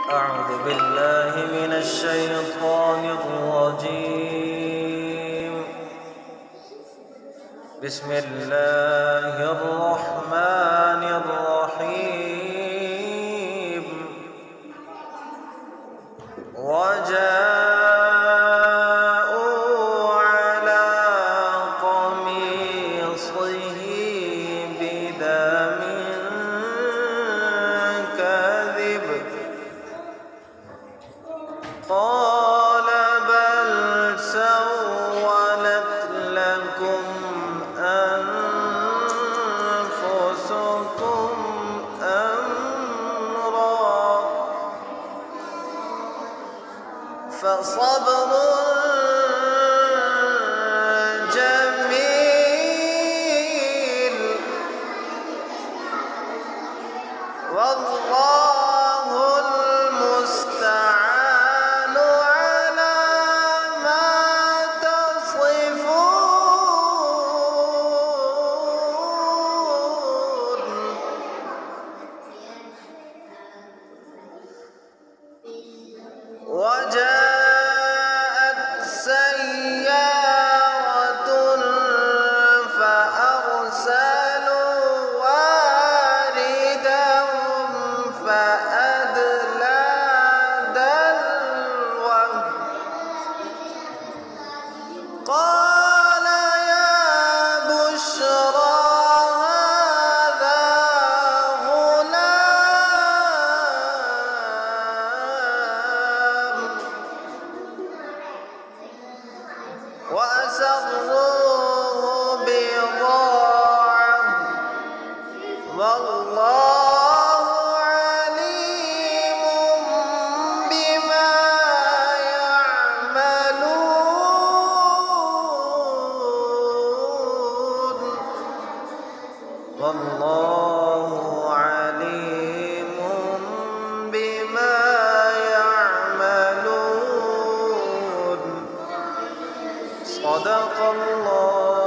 أعوذ بالله من الشيطان الرجيم. بسم الله الرحمن الرحيم. وجاءوا على قميصه بدم كذب قال بل سولت لكم أنفسكم أمرا فصبر جميل والله المستعان على ما تصفون. وجاءت سيارة فأرسلوا واردهم فأدلى دلوه قال يا بشرى هذا غلام وأسروه بضاعة والله عليم بما يعملون. والله عليم بما يعملون. صدق الله